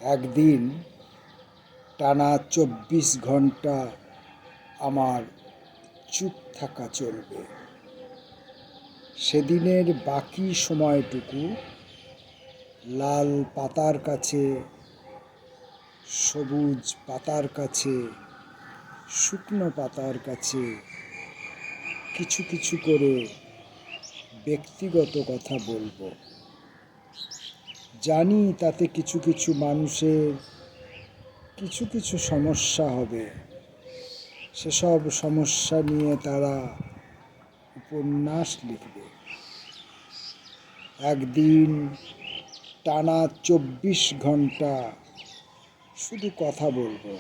একদিন টানা ২৪ ঘণ্টা আমার চুপ থাকা চলবে। সেদিনের বাকি সময়টুকু লাল পাতার কাছে, সবুজ পাতার কাছে, শুকনো পাতার কাছে কিছু কিছু করে ব্যক্তিগত কথা বলবো। জানি তাতে কিছু কিছু মানুষের কিছু কিছু সমস্যা হবে, সেসব সমস্যা নিয়ে তারা উপন্যাস লিখবে। একদিন টানা ২৪ ঘণ্টা শুধু কথা বলবো।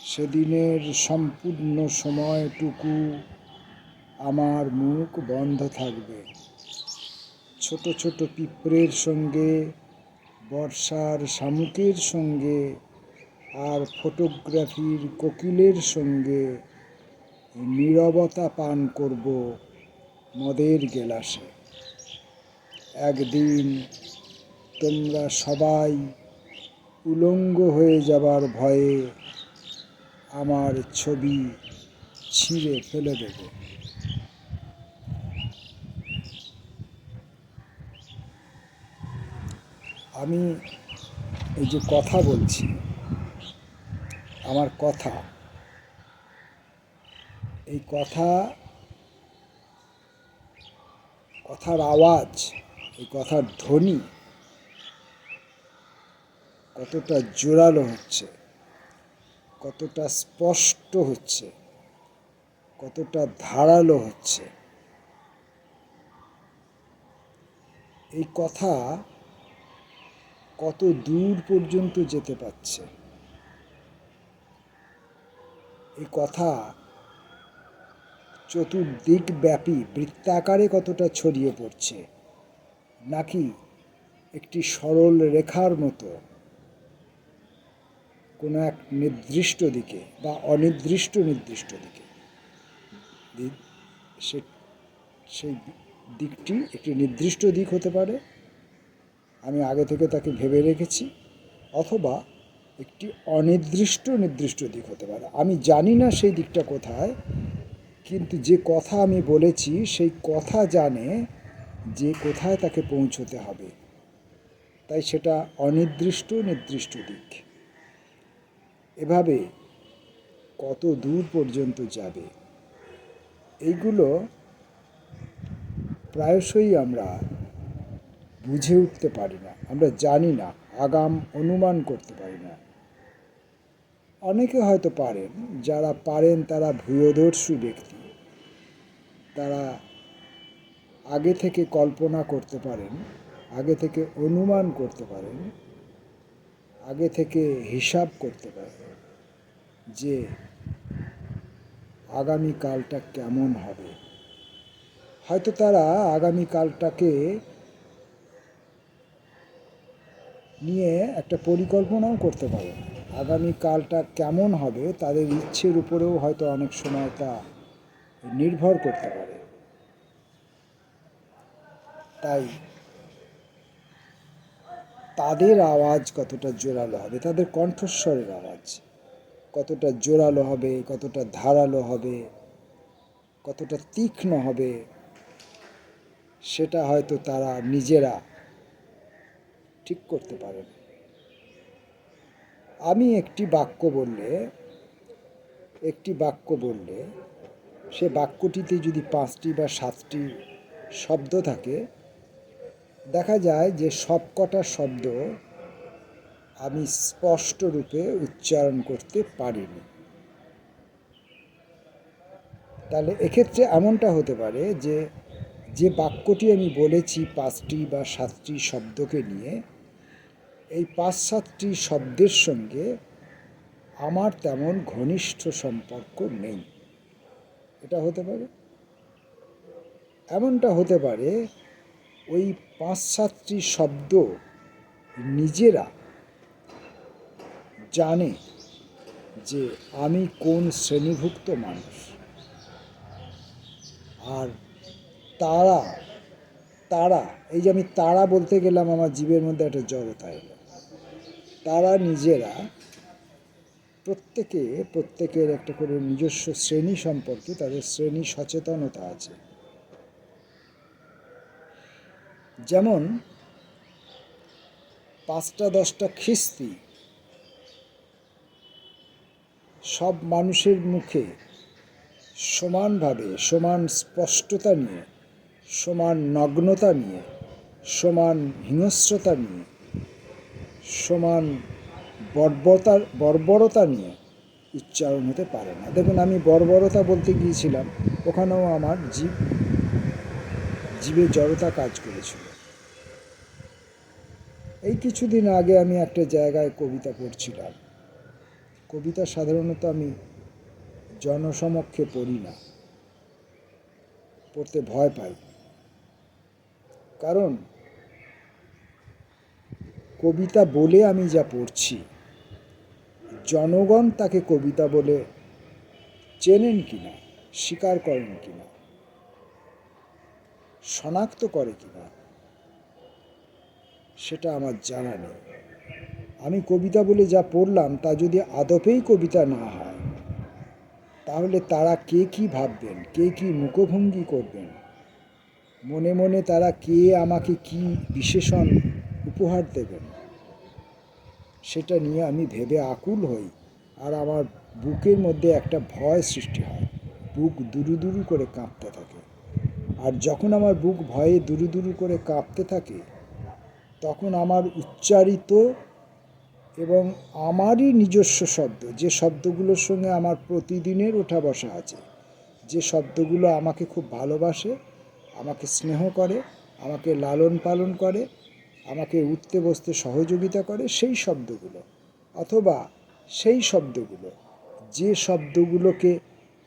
সেদিনের সম্পূর্ণ সময়টুকু আমার মুখ বন্ধ থাকবে। ছোট ছোট পিঁপড়ের সঙ্গে, বর্ষার শামুকের সঙ্গে আর ফটোগ্রাফির কোকিলের সঙ্গে নীরবতা পান করব মদের গেলাসে। একদিন তোমরা সবাই উলঙ্গ হয়ে যাবার ভয়ে আমার ছবি ছিঁড়ে ফেলে দেবে। আমি এই যে কথা বলছি, আমার কথা, এই কথার আওয়াজ, এই কথার ধ্বনি কতটা জোরালো হচ্ছে, কতটা স্পষ্ট হচ্ছে, কতটা ধারালো হচ্ছে। এই কথা কত দূর পর্যন্ত যেতে পারছে। এই কথা চতুর্দিকব্যাপী বৃত্তাকারে কতটা ছড়িয়ে পড়ছে, নাকি একটি সরল রেখার মতো কোনো এক নির্দিষ্ট দিকে বা নির্দিষ্ট দিকে, সেই দিকটি একটি নির্দিষ্ট দিক হতে পারে, আমি আগে থেকে তাকে ভেবে রেখেছি, অথবা একটি নির্দিষ্ট দিক হতে পারে। আমি জানি না সেই দিকটা কোথায়, কিন্তু যে কথা আমি বলেছি সেই কথা জানে যে কোথায় তাকে পৌঁছতে হবে, তাই সেটা নির্দিষ্ট দিক। এভাবে কত দূর পর্যন্ত যাবে, এইগুলো প্রায়শই আমরা বুঝে উঠতে পারি না, আমরা জানি না, আগাম অনুমান করতে পারি না। অনেকে হয়তো পারেন, যারা পারেন তারা ভূয়দর্শী ব্যক্তি, তারা আগে থেকে কল্পনা করতে পারেন, আগে থেকে অনুমান করতে পারেন, আগে থেকে হিসাব করতে পারেন যে আগামীকালটা কেমন হবে। হয়তো তারা আগামীকালটাকে নিয়ে একটা পরিকল্পনাও করতে পারে। আগামীকালটা কেমন হবে তাদের ইচ্ছের উপরেও হয়তো অনেক সময় তা নির্ভর করতে পারে। তাই তাদের আওয়াজ কতটা জোরালো হবে, তাদের কণ্ঠস্বরের আওয়াজ কতটা জোরালো হবে, কতটা ধারালো হবে, কতটা তীক্ষ্ণ হবে, সেটা হয়তো তারা নিজেরা ঠিক করতে পারেন। আমি একটি বাক্য বললে সে বাক্যটিতে যদি 5টি বা 7টি শব্দ থাকে, দেখা যায় যে সবকটা শব্দ আমি স্পষ্ট রূপে উচ্চারণ করতে পারিনি। তাহলে এক্ষেত্রে এমনটা হতে পারে যে বাক্যটি আমি বলেছি 5টি বা 7টি শব্দকে নিয়ে, এই 5-7টি শব্দের সঙ্গে আমার তেমন ঘনিষ্ঠ সম্পর্ক নেই। এটা হতে পারে। এমনটা হতে পারে ওই 5-7টি শব্দ নিজেরা জানে যে আমি কোন শ্রেণীভুক্ত মানুষ, আর তারা এই যে আমি তারা বলতে গেলাম, আমার জীবের মধ্যে একটা জড়তা এলো। তারা নিজেরা প্রত্যেকের একটা করে নিজস্ব শ্রেণী সম্পর্কে তাদের শ্রেণী সচেতনতা আছে। যেমন 5টা 10টা খিস্তি সব মানুষের মুখে সমানভাবে, সমান স্পষ্টতা নিয়ে, সমান নগ্নতা নিয়ে, সমান হিংস্রতা নিয়ে, সমান বর্বরতা নিয়ে উচ্চারণ হতে পারে না। দেখুন, আমি বর্বরতা বলতে গিয়েছিলাম, ওখানেও আমার জীবে জড়তা কাজ করেছিল। এই কিছুদিন আগে আমি একটা জায়গায় কবিতা পড়ছিলাম। কবিতা সাধারণত আমি জনসমক্ষে পড়ি না, পড়তে ভয় পাই। কারণ কবিতা বলে আমি যা পড়ছি, জনগণ তাকে কবিতা বলে চেনেন কিনা, স্বীকার করেন কিনা, শনাক্ত করে কিনা, সেটা আমার জানা নেই। আমি কবিতা বলে যা পড়লাম তা যদি আদপেই কবিতা না হয়, তাহলে তারা কে কি ভাববেন, কে কি মুখভঙ্গি করবেন, মনে মনে তারা কে আমাকে কি বিশেষণ উপহার দেবেন, সেটা নিয়ে আমি ভেবে আকুল হই। আর আমার বুকের মধ্যে একটা ভয় সৃষ্টি হয়, বুক দুরু দুরু করে কাঁপতে থাকে। আর যখন আমার বুক ভয়ে দুরু দুরু করে কাঁপতে থাকে, তখন আমার উচ্চারিত এবং আমারই নিজস্ব শব্দ, যে শব্দগুলোর সঙ্গে আমার প্রতিদিনের ওঠা বসা আছে, যে শব্দগুলো আমাকে খুব ভালোবাসে, আমাকে স্নেহ করে, আমাকে লালন পালন করে, আমাকে উঠতে বসতে সহযোগিতা করে, সেই শব্দগুলো, অথবা সেই শব্দগুলো, যে শব্দগুলোকে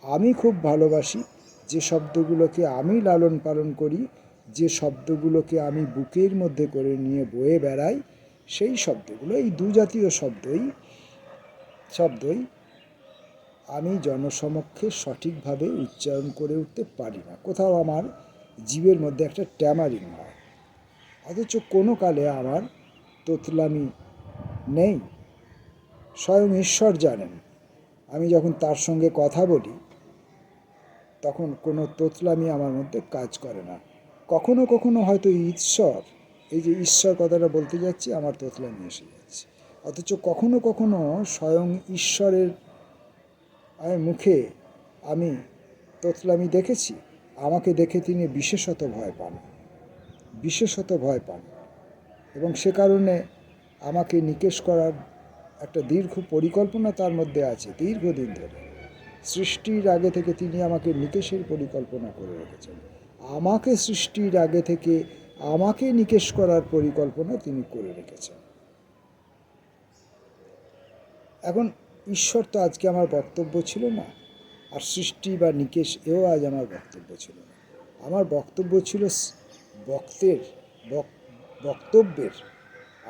আমি খুব ভালোবাসি, যে শব্দগুলোকে আমি লালন পালন করি, যে শব্দগুলোকে আমি বুকের মধ্যে করে নিয়ে বয়ে বেড়াই, সেই শব্দগুলো, এই দুজাতীয় শব্দই আমি জনসমক্ষে সঠিকভাবে উচ্চারণ করে উঠতে পারি না। কোথাও আমার জীবের মধ্যে একটা ট্যামারিং হয়। অথচ কোনো কালে আমার তোতলামি নেই। স্বয়ং ঈশ্বর জানেন, আমি যখন তার সঙ্গে কথা বলি, তখন কোনো তোতলামি আমার মধ্যে কাজ করে না। কখনো কখনো হয়তো ঈশ্বর, এই যে ঈশ্বর কথাটা বলতে যাচ্ছি, আমার তোতলামি এসে যাচ্ছে। অথচ কখনো কখনো স্বয়ং ঈশ্বরের মুখে আমি তোতলামি দেখেছি। আমাকে দেখে তিনি বিশেষত ভয় পান, এবং সে কারণে আমাকে নিকেশ করার একটা দীর্ঘ পরিকল্পনা তার মধ্যে আছে। দীর্ঘদিন ধরে, সৃষ্টির আগে থেকে তিনি আমাকে নিকেশের পরিকল্পনা করে রেখেছেন। আমাকে সৃষ্টির আগে থেকে আমাকে নিকেশ করার পরিকল্পনা তিনি করে রেখেছেন। এখন ঈশ্বর তো আজকে আমার বক্তব্য ছিল না, আর সৃষ্টি বা নিকেশ এও আজ আমার বক্তব্য ছিল না। আমার বক্তব্য ছিল বক্তব্যের,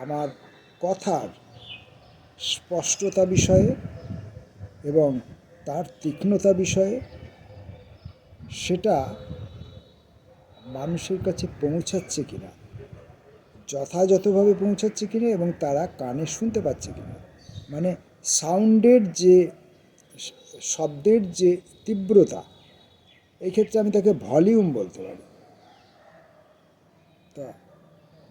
আমার কথার স্পষ্টতা বিষয়ে এবং তার তীক্ষ্ণতা বিষয়ে, সেটা মানুষের কাছে পৌঁছাচ্ছে কিনা, যথাযথভাবে পৌঁছাচ্ছে কিনা, এবং তারা কানে শুনতে পাচ্ছে কিনা। মানে শব্দের যে তীব্রতা, এই ক্ষেত্রে আমি তাকে ভলিউম বলতে পারি। তা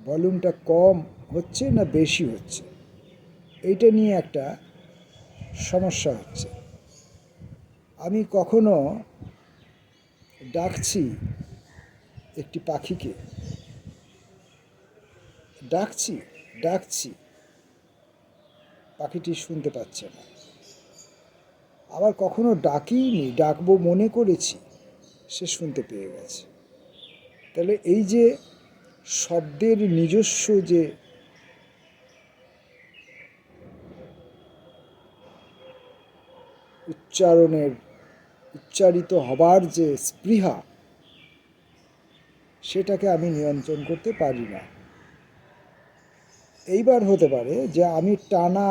ভলিউমটা কম হচ্ছে না বেশি হচ্ছে, এইটা নিয়ে একটা সমস্যা হচ্ছে। আমি কখনো ডাকছি একটি পাখিকে, ডাকছি, পাখিটি শুনতে পাচ্ছে না। আবার কখনো ডাকিনি, ডাকবো মনে করেছি, সে শুনতে পেয়ে গেছে। তাহলে এই যে শব্দের নিজস্ব যে উচ্চারিত হবার যে স্পৃহা, সেটাকে আমি নিয়ন্ত্রণ করতে পারি না। এইবার হতে পারে যে আমি টানা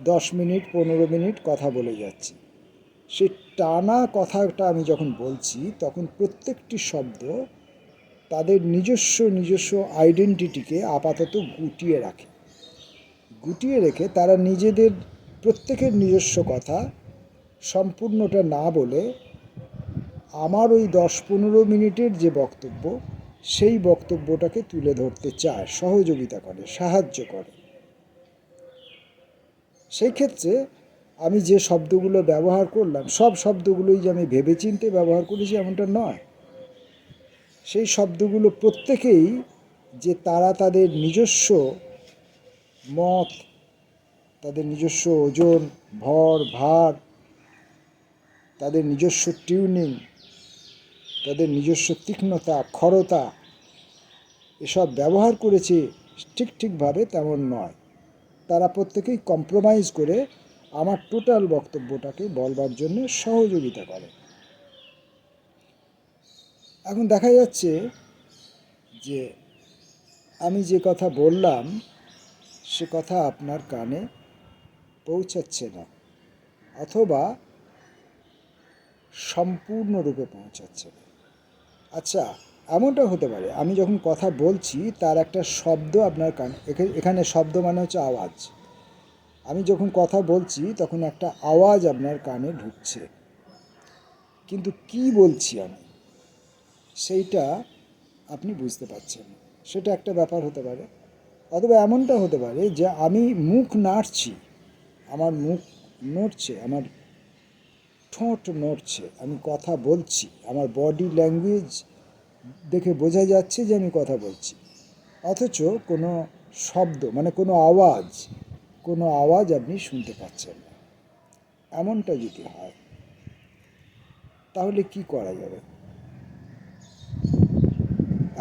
10 মিনিট 15 মিনিট কথা বলে যাচ্ছি। সেই টানা কথাটা আমি যখন বলছি, তখন প্রত্যেকটি শব্দ তাদের নিজস্ব আইডেন্টিটিকে আপাতত গুটিয়ে রেখে তারা নিজেদের প্রত্যেকের নিজস্ব কথা সম্পূর্ণটা না বলে আমার ওই 10-15 মিনিটের যে বক্তব্য সেই বক্তব্যটাকে তুলে ধরতে চায়, সহযোগিতা করে, সাহায্য করে। সেই ক্ষেত্রে আমি যে শব্দগুলো ব্যবহার করলাম সব শব্দগুলোই যে আমি ভেবেচিন্তে ব্যবহার করেছি এমনটা নয়। সেই শব্দগুলো প্রত্যেকেই যে তারা তাদের নিজস্ব মত, তাদের নিজস্ব ওজন, ভর, ভার, তাদের নিজস্ব টিউনিং, তাদের নিজস্ব তীক্ষ্ণতা, খরতা এসব ব্যবহার করেছে ঠিকভাবে তেমন নয়। তারা প্রত্যেকেই কম্প্রোমাইজ করে আমার টোটাল বক্তব্যটাকে বলবার জন্য সহযোগিতা করে। এখন দেখা যাচ্ছে যে আমি যে কথা বললাম সে কথা আপনার কানে পৌঁছাচ্ছে না, অথবা সম্পূর্ণরূপে পৌঁছাচ্ছে না। আচ্ছা, এমনটা হতে পারে আমি যখন কথা বলছি তার একটা শব্দ আপনার কানে, এখানে শব্দ মানে হচ্ছে আওয়াজ। আমি যখন কথা বলছি তখন একটা আওয়াজ আপনার কানে ঢুকছে, কিন্তু কি বলছি আমি সেইটা আপনি বুঝতে পারছেন। সেটা একটা ব্যাপার হতে পারে। অথবা এমনটা হতে পারে যে আমি মুখ নাড়ছি, আমার মুখ নড়ছে, আমার ঠোঁট নড়ছে, আমি কথা বলছি, আমার বডি ল্যাঙ্গুয়েজ দেখে বোঝা যাচ্ছে যে আমি কথা বলছি, অথচ কোনো শব্দ মানে কোনো আওয়াজ আপনি শুনতে পাচ্ছেন না। এমনটা যদি হয় তাহলে কি করা যাবে?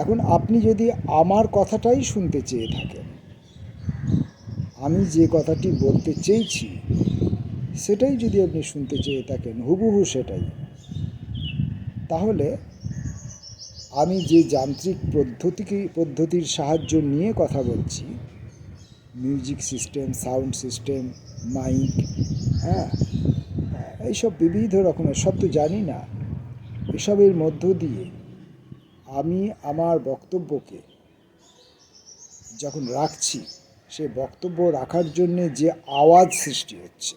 এখন আপনি যদি আমার কথাটাই শুনতে চেয়ে থাকেন, আমি যে কথাটি বলতে চেয়েছি সেটাই যদি আপনি শুনতে চেয়ে থাকেন, হুবহু সেটাই, তাহলে আমি যে যান্ত্রিক পদ্ধতির সাহায্য নিয়ে কথা বলছি, music system, sound system, mic, হ্যাঁ, এইসব বিবিধ রকমের, সব তো জানি না, এসবের মধ্য দিয়ে আমি আমার বক্তব্যকে যখন রাখছি, সে বক্তব্য রাখার জন্যে যে আওয়াজ সৃষ্টি হচ্ছে,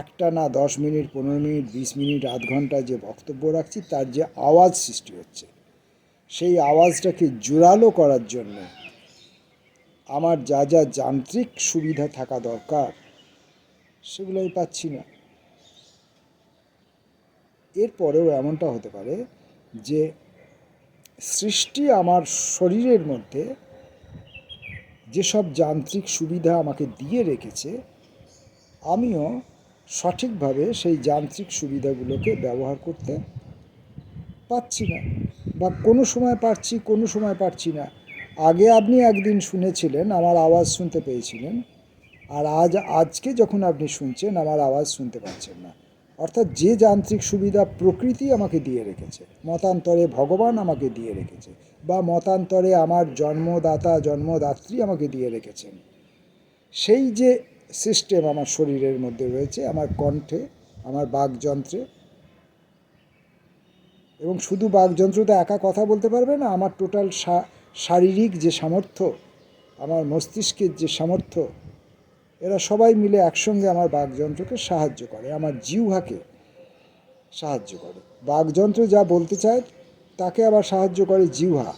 একটা না 10 মিনিট, 15 মিনিট, 20 মিনিট, আধ ঘন্টা যে বক্তব্য রাখছি তার যে আওয়াজ সৃষ্টি হচ্ছে, সেই আওয়াজটাকে জোরালো করার জন্য আমার যা যা যান্ত্রিক সুবিধা থাকা দরকার সেগুলো আমি পাচ্ছি না। এরপরেও এমনটা হতে পারে যে সৃষ্টি আমার শরীরের মধ্যে যেসব যান্ত্রিক সুবিধা আমাকে দিয়ে রেখেছে, আমিও সঠিকভাবে সেই যান্ত্রিক সুবিধাগুলোকে ব্যবহার করতে পারছি না, বা কোনো সময় পারছি, কোনো সময় পারছি না। আগে আপনি একদিন শুনেছিলেন, আমার আওয়াজ শুনতে পেয়েছিলেন, আর আজকে যখন আপনি শুনছেন আমার আওয়াজ শুনতে পাচ্ছেন না। অর্থাৎ যে যান্ত্রিক সুবিধা প্রকৃতি আমাকে দিয়ে রেখেছে, মতান্তরে ভগবান আমাকে দিয়ে রেখেছে, বা মতান্তরে আমার জন্মদাতা জন্মদাত্রী আমাকে দিয়ে রেখেছেন, সেই যে সিস্টেম আমার শরীরের মধ্যে রয়েছে, আমার কণ্ঠে, আমার বাকযন্ত্রে, এবং শুধু বাকযন্ত্রতে একা কথা বলতে পারবে না, আমার টোটাল শারীরিক যে সামর্থ্য, আমার মস্তিষ্কের যে সামর্থ্য, এরা সবাই মিলে একসঙ্গে আমার বাকযন্ত্রকে সাহায্য করে, আমার জিহ্বাকে সাহায্য করে। বাকযন্ত্র যা বলতে চায় তাকে আবার সাহায্য করে জিহ্বা।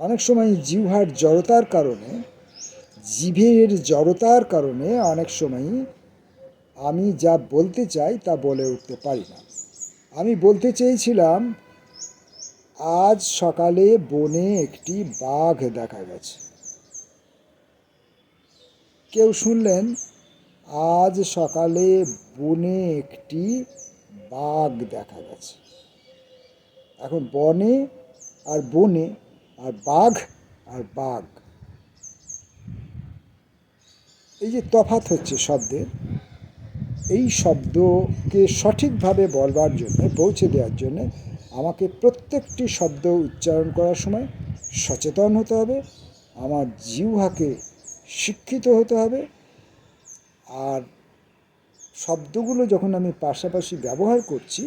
অনেক সময় জিহ্বার জড়তার কারণে, জিভের জড়তার কারণে অনেক সময় আমি যা বলতে চাই তা বলে উঠতে পারি না। আমি বলতে চেয়েছিলাম, আজ সকালে বনে একটি বাঘ দেখা গেছে। কেউ শুনলেন, আজ সকালে বনে একটি বাঘ দেখা গেছে। এখন বনে আর বনে, আর বাঘ আর বাঘ, এই যে তফাৎ হচ্ছে শব্দের, এই শব্দকে সঠিকভাবে বলবার জন্য, পৌঁছে দেওয়ার জন্য আমাকে প্রত্যেকটি শব্দ উচ্চারণ করার সময় সচেতন হতে হবে, আমার জিহ্বাকে শিক্ষিত হতে হবে, আর শব্দগুলো যখন আমি পাশাপাশি ব্যবহার করছি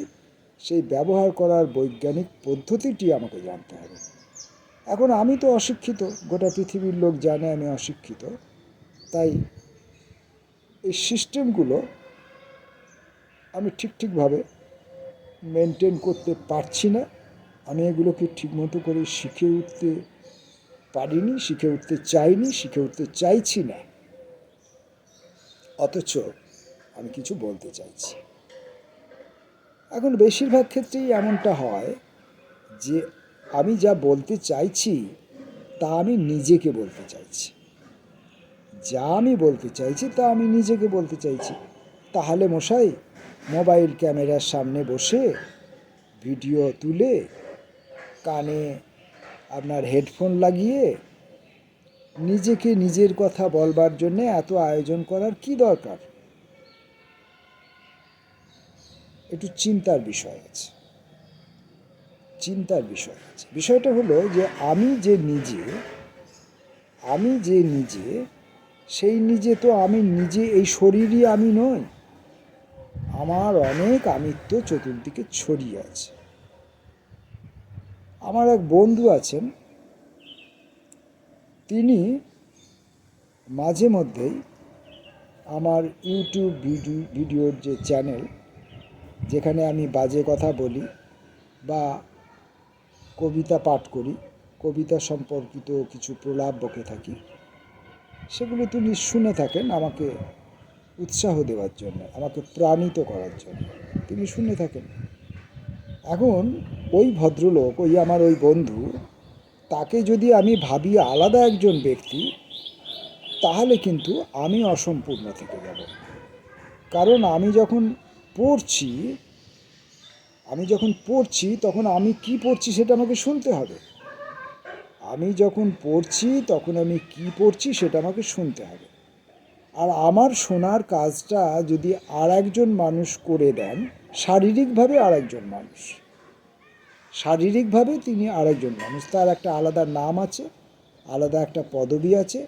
সেই ব্যবহার করার বৈজ্ঞানিক পদ্ধতিটি আমাকে জানতে হবে। এখন আমি তো অশিক্ষিত, গোটা পৃথিবীর লোক জানে আমি অশিক্ষিত, তাই এই সিস্টেমগুলো আমি ঠিকভাবে মেনটেন করতে পারছি না। আমি এগুলোকে ঠিকমতো করে শিখে উঠতে পারিনি, শিখে উঠতে চাইনি, শিখে উঠতে চাইছি না, অথচ আমি কিছু বলতে চাইছি। এখন বেশিরভাগ ক্ষেত্রেই এমনটা হয় যে আমি যা বলতে চাইছি তা আমি নিজেকে বলতে চাইছি, যা আমি বলতে চাইছি তা আমি নিজেকে বলতে চাইছি। তাহলে মশাই, মোবাইল ক্যামেরার সামনে বসে ভিডিও তুলে কানে আপনার হেডফোন লাগিয়ে নিজেকে নিজের কথা বলবার জন্যে এত আয়োজন করার কি দরকার? একটু চিন্তার বিষয় আছে, চিন্তার বিষয় আছে। বিষয়টা হলো যে আমি যে নিজে সেই নিজে তো আমি নিজে, এই শরীরই আমি নই। আমার অনেক আমিত্ব চতুর্দিকে ছড়িয়ে আছে। আমার এক বন্ধু আছেন, তিনি মাঝে মধ্যেই আমার ইউটিউব ভিডিওর যে চ্যানেল, যেখানে আমি বাজে কথা বলি বা কবিতা পাঠ করি, কবিতা সম্পর্কিত কিছু প্রলাপ বকে থাকি, সেগুলো তিনি শুনে থাকেন আমাকে উৎসাহ দেওয়ার জন্য, আমাকে প্রাণিত করার জন্য তিনি শুনে থাকেন। এখন ওই ভদ্রলোক, আমার ওই বন্ধু, তাকে যদি আমি ভাবি আলাদা একজন ব্যক্তি, তাহলে কিন্তু আমি অসম্পূর্ণ থেকে যাব। কারণ আমি যখন পড়ছি তখন আমি কি পড়ছি সেটা আমাকে শুনতে হবে। আমি যখন পড়ছি তখন আমি কি পড়ছি সেটা আমাকে শুনতে হবে। আর আমার শোনার কাজটা যদি আর একজন মানুষ করে দেন, শারীরিকভাবে আর একজন মানুষ, শারীরিকভাবে তিনি আরেকজন মানুষ, তার একটা আলাদা নাম আছে, আলাদা একটা পদবি আছে,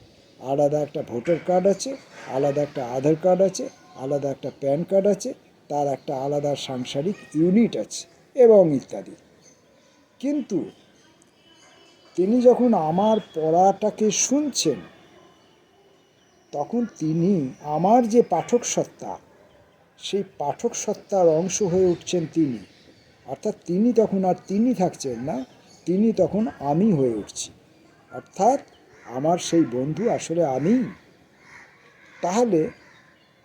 আলাদা একটা ভোটার কার্ড আছে, আলাদা একটা আধার কার্ড আছে, আলাদা একটা প্যান কার্ড আছে, তার একটা আলাদা সাংসারিক ইউনিট আছে এবং ইত্যাদি। কিন্তু তিনি যখন আমার পড়াটাকে শুনছেন, তখন তিনি আমার যে পাঠক সত্তা, সেই পাঠক সত্তার অংশ হয়ে উঠছেন তিনি। অর্থাৎ তিনি তখন আর তিনি থাকছেন না, তিনি তখন আমি হয়ে উঠছি। অর্থাৎ আমার সেই বন্ধু আসলে আমি। তাহলে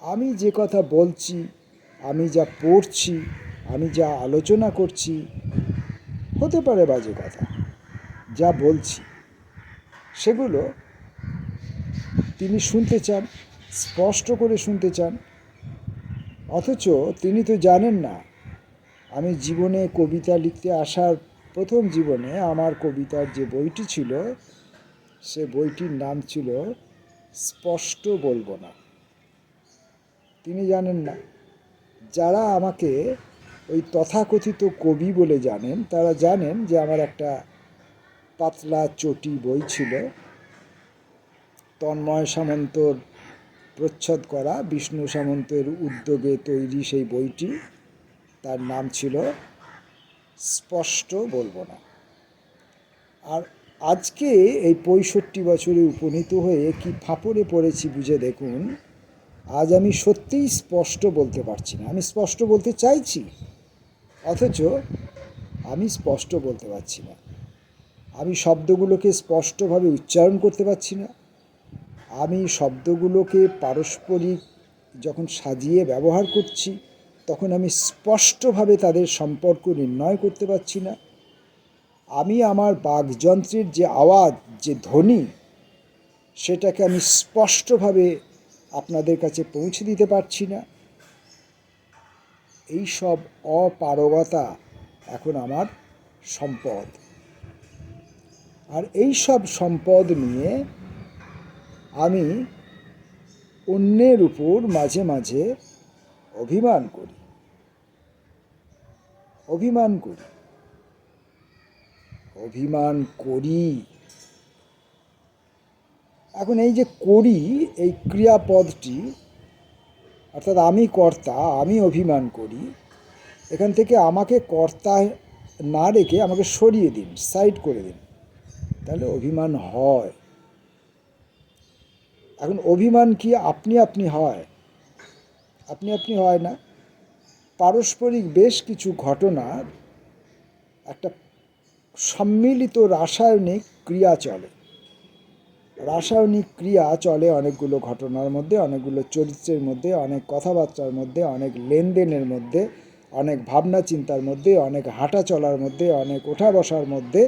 আমি যে কথা বলছি, আমি যা পড়ছি, আমি যা আলোচনা করছি, হতে পারে বাজে কথা, যা বলছি সেগুলো তিনি শুনতে চান, স্পষ্ট করে শুনতে চান। অথচ তিনি তো জানেন না, আমি জীবনে কবিতা লিখতে আসার প্রথম জীবনে আমার কবিতার যে বইটি ছিল, সে বইটির নাম ছিল স্পষ্ট বলবো না। তিনি জানেন না। যারা আমাকে ওই তথাকথিত কবি বলে জানেন, তারা জানেন যে আমার একটা পাতলা চটি বই ছিল, তন্ময় সামন্তর প্রচ্ছদ করা, বিষ্ণু সামন্তের উদ্যোগে তৈরি সেই বইটি, তার নাম ছিল স্পষ্ট বলবো না। আর আজকে এই 65 বছরে উপনীত হয়ে কি ফাঁপড়ে পড়েছি বুঝে দেখুন। আজ আমি সত্যিই স্পষ্ট বলতে পারছি না। আমি স্পষ্ট বলতে চাইছি, অথচ আমি স্পষ্ট বলতে পারছি না। আমি শব্দগুলোকে স্পষ্টভাবে উচ্চারণ করতে পারছি না। আমি শব্দগুলোকে পারস্পরিক যখন সাজিয়ে ব্যবহার করছি, তখন আমি স্পষ্টভাবে তাদের সম্পর্ক নির্ণয় করতে পারছি না। আমি আমার বাকযন্ত্রের যে আওয়াজ, যে ধ্বনি, সেটাকে আমি স্পষ্টভাবে আপনাদের কাছে পৌঁছে দিতে পারছি না। এই সব অপারগতা এখন আমার সম্পদ। আর এই সব সম্পদ নিয়ে আমি অন্যের উপর মাঝে মাঝে অভিমান করি। এখন এই যে করি, এই ক্রিয়াপদটি, অর্থাৎ আমি কর্তা, আমি অভিমান করি, এখান থেকে আমাকে কর্তা না রেখে আমাকে সরিয়ে দিন, সাইড করে দিন। তাহলে অভিমান হয়। এখন অভিমান কি আপনি আপনি হয়? আপনি আপনি হয় না। পারস্পরিক বেশ কিছু ঘটনার একটা সম্মিলিত রাসায়নিক ক্রিয়া চলে। রাসায়নিক ক্রিয়া চলে অনেকগুলো ঘটনার মধ্যে, অনেকগুলো চরিত্রের মধ্যে, অনেক কথাবার্তার মধ্যে, অনেক লেনদেনের মধ্যে, অনেক ভাবনা চিন্তার মধ্যে, অনেক হাঁটা চলার মধ্যে, অনেক ওঠা বসার মধ্যে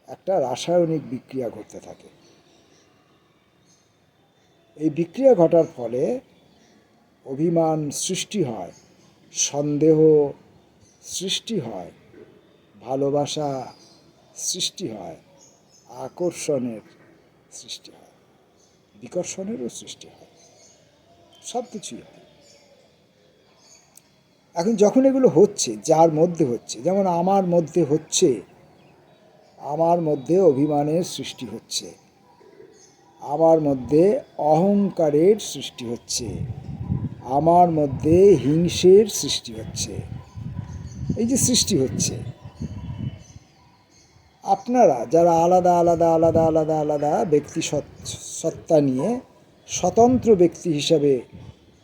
একটা রাসায়নিক বিক্রিয়া ঘটতে থাকে। এই বিক্রিয়া ঘটার ফলে অভিমান সৃষ্টি হয়, সন্দেহ সৃষ্টি হয়, ভালোবাসা সৃষ্টি হয়, আকর্ষণের সৃষ্টি হয়, বিকর্ষণেরও সৃষ্টি হয়, সব কিছুই হয়। এখন যখন এগুলো হচ্ছে, যার মধ্যে হচ্ছে, যেমন আমার মধ্যে হচ্ছে, আমার মধ্যে অভিমানের সৃষ্টি হচ্ছে, আমার মধ্যে অহংকারের সৃষ্টি হচ্ছে, আমার মধ্যে হিংসের সৃষ্টি হচ্ছে। এই যে সৃষ্টি হচ্ছে, আপনারা যারা আলাদা আলাদা আলাদা আলাদা আলাদা ব্যক্তি সত্তা নিয়ে স্বতন্ত্র ব্যক্তি হিসাবে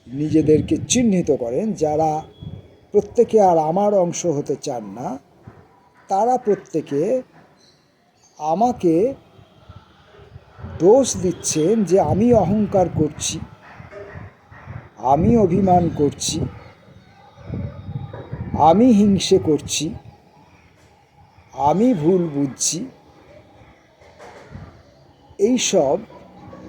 নিজেদেরকে চিহ্নিত করেন, যারা প্রত্যেকে আর আমার অংশ হতে চান না, তারা প্রত্যেকে আমাকে দোষ দিচ্ছেন যে আমি অহংকার করছি, আমি অভিমান করছি, আমি হিংসে করছি, আমি ভুল বুঝছি। এইসব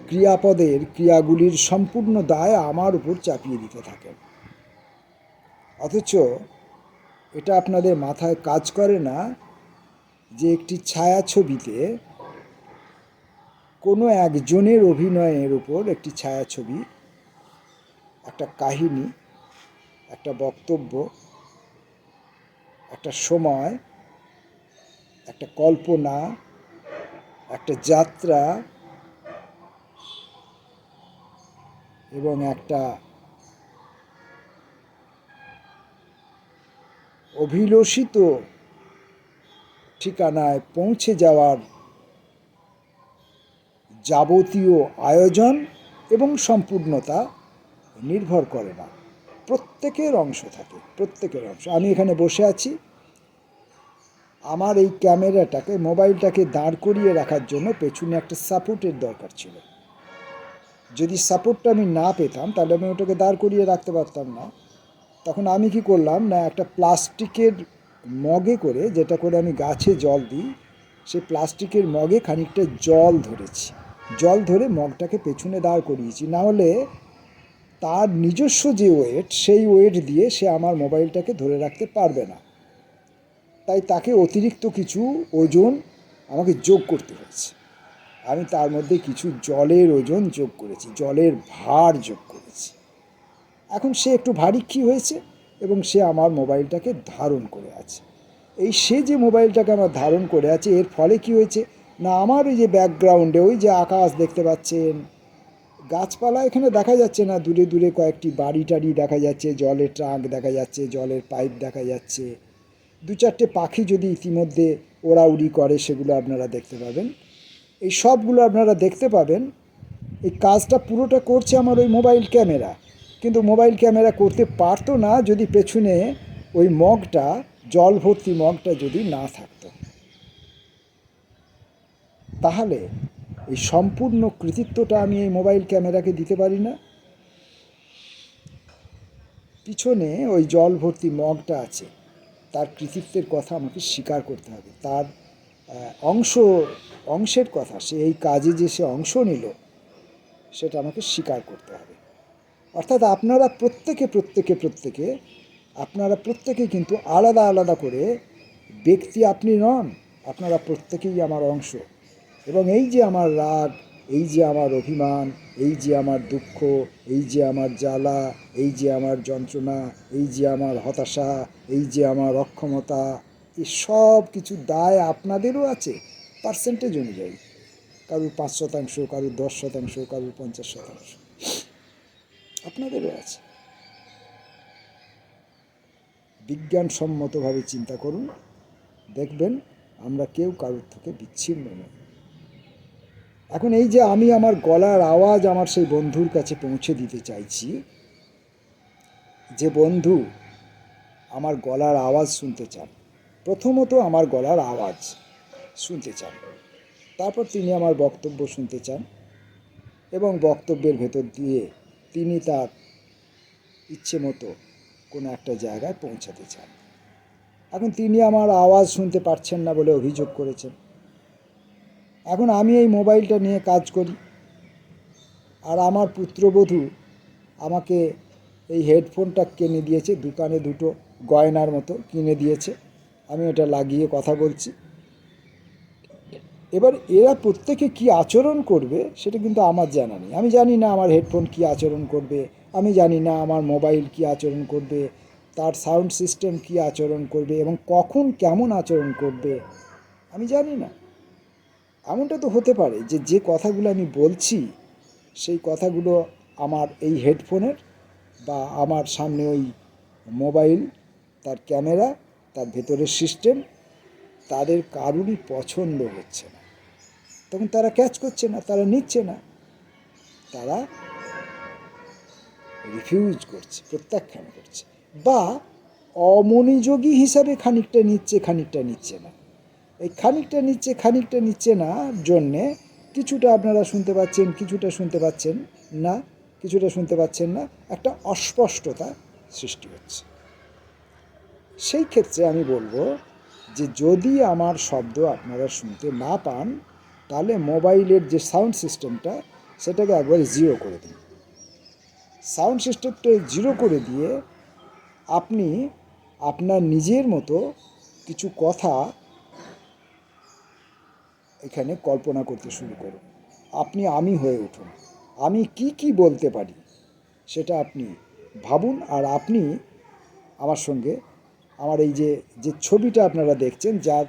ক্রিয়াপদের ক্রিয়াগুলির সম্পূর্ণ দায় আমার উপর চাপিয়ে দিতে থাকেন। অথচ এটা আপনাদের মাথায় কাজ করে না যে একটি ছায়াছবিতে কোনো একজনের অভিনয়ের উপর একটি ছায়াছবি, একটা কাহিনী, একটা বক্তব্য, একটা সময়, একটা কল্পনা, একটা যাত্রা এবং একটা অভিলষিত ঠিকানায় পৌঁছে যাওয়ার যাবতীয় আয়োজন এবং সম্পূর্ণতা নির্ভর করে না। প্রত্যেকের অংশ থাকে, প্রত্যেকের অংশ। আমি এখানে বসে আছি, আমার এই ক্যামেরাটাকে, মোবাইলটাকে দাঁড় করিয়ে রাখার জন্য পেছনে একটা সাপোর্টের দরকার ছিল। যদি সাপোর্টটা আমি না পেতাম তাহলে আমি ওটাকে দাঁড় করিয়ে রাখতে পারতাম না। তখন আমি কি করলাম না, একটা প্লাস্টিকের মগে করে, যেটা করে আমি গাছে জল দিই, সেই প্লাস্টিকের মগে খানিকটা জল ধরেছি, জল ধরে মগটাকে পেছনে দাঁড় করিয়েছি। না হলে তার নিজস্ব যে ওয়েট, সেই ওয়েট দিয়ে সে আমার মোবাইলটাকে ধরে রাখতে পারবে না। তাই তাকে অতিরিক্ত কিছু ওজন আমাকে যোগ করতে হয়েছে। আমি তার মধ্যে কিছু জলের ওজন যোগ করেছি, জলের ভার যোগ করেছি। এখন সে একটু ভারী হয়েছে এবং সে আমার মোবাইলটাকে ধারণ করে আছে। এই সে যে মোবাইলটাকে আমার ধারণ করে আছে, এর ফলে কি হয়েছে না, আমার ওই যে ব্যাকগ্রাউন্ডে ওই যে আকাশ দেখতে পাচ্ছেন, গাছপালা এখানে দেখা যাচ্ছে না, দূরে দূরে কয়েকটি বাড়ি টাড়ি দেখা যাচ্ছে, জলের ট্রাঙ্ক দেখা যাচ্ছে, জলের পাইপ দেখা যাচ্ছে, দু চারটে পাখি যদি ইতিমধ্যে ওড়াউড়ি করে সেগুলো আপনারা দেখতে পাবেন। এই সবগুলো আপনারা দেখতে পাবেন। এই কাজটা পুরোটা করছে আমার ওই মোবাইল ক্যামেরা, কিন্তু মোবাইল ক্যামেরা করতে পারতো না যদি পেছনে ওই মগটা, জল ভর্তি মগটা যদি না থাকতো। তাহলে এই সম্পূর্ণ কৃতিত্বটা আমি এই মোবাইল ক্যামেরাকে দিতে পারি না। পিছনে ওই জল ভর্তি মগটা আছে, তার কৃতিত্বের কথা আমাকে স্বীকার করতে হবে, তার অংশের কথা, সে এই কাজে যে সে অংশ নিল সেটা আমাকে স্বীকার করতে হবে। অর্থাৎ আপনারা প্রত্যেকে আপনারা প্রত্যেকে কিন্তু আলাদা আলাদা করে ব্যক্তি আপনি নন, আপনারা প্রত্যেকেই আমার অংশ। এবং এই যে আমার রাগ, এই যে আমার অভিমান, এই যে আমার দুঃখ, এই যে আমার জ্বালা, এই যে আমার যন্ত্রণা, এই যে আমার হতাশা, এই যে আমার অক্ষমতা, এই সব কিছু দায় আপনাদেরও আছে পার্সেন্টেজ অনুযায়ী। কারুর 5%, কারুর 10%, কারুর 50%, আপনাদেরও আছে। বিজ্ঞানসম্মতভাবে চিন্তা করুন, দেখবেন আমরা কেউ কারোর থেকে বিচ্ছিন্ন নই। এখন এই যে আমি আমার গলার আওয়াজ আমার সেই বন্ধুর কাছে পৌঁছে দিতে চাইছি, যে বন্ধু আমার গলার আওয়াজ শুনতে চান, প্রথমত আমার গলার আওয়াজ শুনতে চান, তারপর তিনি আমার বক্তব্য শুনতে চান এবং বক্তব্যের ভেতর দিয়ে তিনি তার ইচ্ছে মতো কোনো একটা জায়গায় পৌঁছাতে চান। এখন তিনি আমার আওয়াজ শুনতে পাচ্ছেন না বলে অভিযোগ করেছেন। এখন আমি এই মোবাইলটা নিয়ে কাজ করি, আর আমার পুত্রবধূ আমাকে এই হেডফোনটা কিনে দিয়েছে, দোকানে দুটো গয়নার মতো কিনে দিয়েছে, আমি এটা লাগিয়ে কথা বলছি। এবার এরা প্রত্যেকে কি আচরণ করবে সেটা কিন্তু আমার জানা নেই। আমি জানি না আমার হেডফোন কি আচরণ করবে, আমি জানি না আমার মোবাইল কি আচরণ করবে, তার সাউন্ড সিস্টেম কি আচরণ করবে এবং কখন কেমন আচরণ করবে আমি জানি না। এমনটা তো হতে পারে যে যে কথাগুলো আমি বলছি সেই কথাগুলো আমার এই হেডফোনের বা আমার সামনে ওই মোবাইল, তার ক্যামেরা, তার ভেতরের সিস্টেম, তাদের কারুরই পছন্দ হচ্ছে না। তখন তারা ক্যাচ করছে না, তারা নিচ্ছে না, তারা রিফিউজ করছে, প্রত্যাখ্যান করছে, বা অমনোযোগী হিসাবে খানিকটা নিচ্ছে, খানিকটা নিচ্ছে না। এই খানিকটা নিচ্ছে, খানিকটা নিচ্ছে না জন্যে কিছুটা আপনারা শুনতে পাচ্ছেন, কিছুটা শুনতে পাচ্ছেন না, কিছুটা শুনতে পাচ্ছেন না, একটা অস্পষ্টতা সৃষ্টি হচ্ছে। সেই ক্ষেত্রে আমি বলবো যে যদি আমার শব্দ আপনারা শুনতে না পান, তাহলে মোবাইলের যে সাউন্ড সিস্টেমটা সেটাকে একবার জিরো করে দিন। সাউন্ড সিস্টেমটা জিরো করে দিয়ে আপনি আপনার নিজের মতো কিছু কথা এখানে কল্পনা করতে শুরু করুন। আপনি আমি হয়ে উঠুন, আমি কি কি বলতে পারি সেটা আপনি ভাবুন। আর আপনি আমার সঙ্গে আমার এই যে যে ছবিটা আপনারা দেখছেন, যার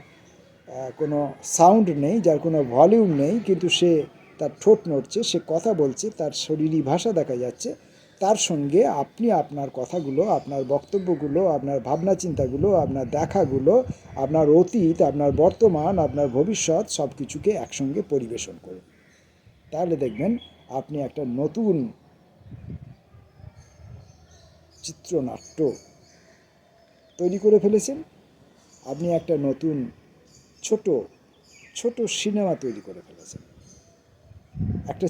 কোনো সাউন্ড নেই, যার কোনো ভলিউম নেই, কিন্তু সে তার ঠোঁট নড়ছে, সে কথা বলছে, তার শরীরী ভাষা দেখা যাচ্ছে, তার সঙ্গে আপনি আপনার কথাগুলো, আপনার বক্তব্যগুলো, আপনার ভাবনা চিন্তাগুলো, আপনার দেখাগুলো, আপনার অতীত, আপনার বর্তমান, আপনার ভবিষ্যৎ সব কিছুকে একসঙ্গে পরিবেশন করুন। তাহলে দেখবেন আপনি একটা নতুন চিত্রনাট্য তৈরি করে ফেলেছেন, আপনি একটা নতুন ছোট ছোট সিনেমা তৈরি করে ফেলেছেন, একটা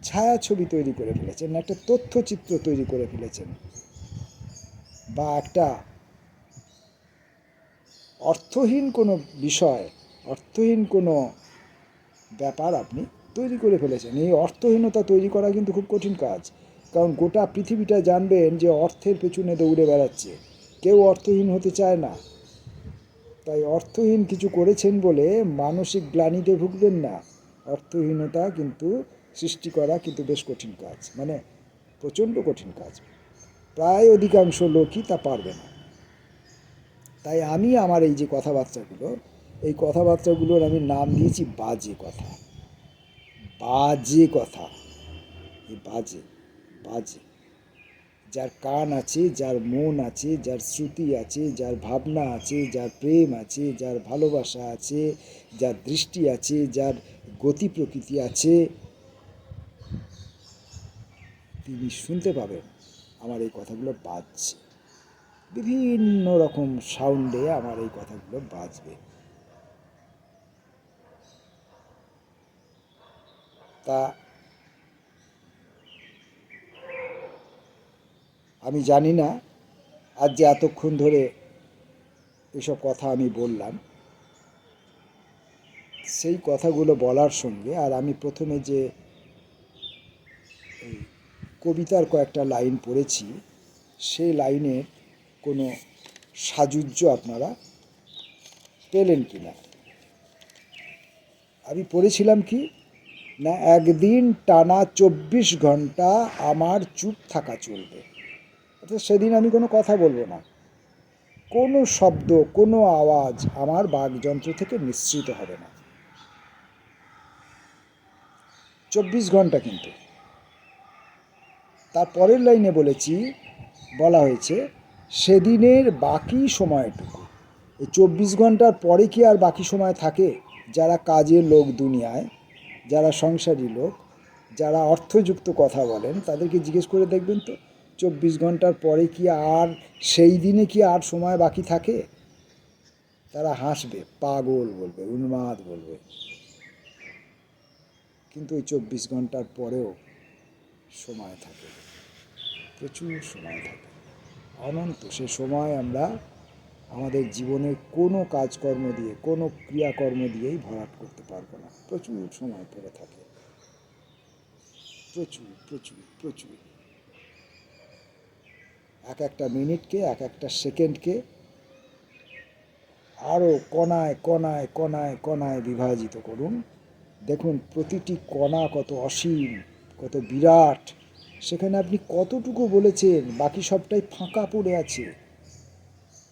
ছায়াছবি তৈরি করে ফেলেছেন, একটা তথ্যচিত্র তৈরি করে ফেলেছেন, বা একটা অর্থহীন কোনো বিষয়, অর্থহীন কোনো ব্যাপার আপনি তৈরি করে ফেলেছেন। এই অর্থহীনতা তৈরি করা কিন্তু খুব কঠিন কাজ, কারণ গোটা পৃথিবীটা জানবেন যে অর্থের পেছনে দৌড়ে বেড়াচ্ছে, কেউ অর্থহীন হতে চায় না। তাই অর্থহীন কিছু করেছেন বলে মানসিক গ্লানিতে ভুগবেন না। অর্থহীনতা কিন্তু সৃষ্টি করা কিন্তু বেশ কঠিন কাজ, মানে প্রচণ্ড কঠিন কাজ, প্রায় অধিকাংশ লোকই তা পারবে না। তাই আমি আমার এই যে কথাবার্তাগুলো, এই কথাবার্তাগুলোর আমি নাম দিয়েছি বাজে কথা। বাজে কথা, এই বাজে, বাজে। যার কান আছে, যার মন আছে, যার শ্রুতি আছে, যার ভাবনা আছে, যার প্রেম আছে, যার ভালোবাসা আছে, যার দৃষ্টি আছে, যার গতি প্রকৃতি আছে, তিনি শুনতে পাবেন আমার এই কথাগুলো বাজছে, বিভিন্ন রকম সাউন্ডে আমার এই কথাগুলো বাজবে। তা আমি জানি না আজ যে এতক্ষণ ধরে এসব কথা আমি বললাম, সেই কথাগুলো বলার সঙ্গে আর আমি প্রথমে যে এই কবিতার কয়েকটা লাইন পড়েছি, সেই লাইনের কোনো সাযুজ্য আপনারা পেলেন কি না। আমি পড়েছিলাম কি না, একদিন টানা 24 ঘন্টা আমার চুপ থাকা চলবে, অর্থাৎ সেদিন আমি কোনো কথা বলবো না, কোনো শব্দ, কোনো আওয়াজ আমার বাকযন্ত্র থেকে নিঃসৃত হবে না। 24 ঘন্টা। কিন্তু তার পরের লাইনে বলা হয়েছে সেদিনের বাকি সময়টুকু। এই 24 ঘন্টার পরে কি আর বাকি সময় থাকে? যারা কাজের লোক দুনিয়ায়, যারা সংসারী লোক, যারা অর্থযুক্ত কথা বলেন, তাদেরকে জিজ্ঞেস করে দেখবেন তো 24 ঘন্টার পরে কি আর, সেই দিনে কি আর সময় বাকি থাকে? তারা হাসবে, পাগল বলবে, উন্মাদ বলবে। কিন্তু ওই 24 ঘন্টার পরেও সময় থাকে, প্রচুর সময় থাকে, অনন্ত। সে সময় আমরা আমাদের জীবনের কোনো কাজকর্ম দিয়ে, কোনো ক্রিয়াকর্ম দিয়েই ভরাট করতে পারবো না। প্রচুর সময় পড়ে থাকে, প্রচুর প্রচুর প্রচুর। এক একটা মিনিটকে, এক একটা সেকেন্ডকে আরও কণায় কণায় কণায় কণায় বিভাজিত করুন। দেখুন প্রতিটি কণা কত অসীম, কত বিরাট। সেখানে আপনি কতটুকু বলেছেন, বাকি সবটাই ফাঁকা পড়ে আছে।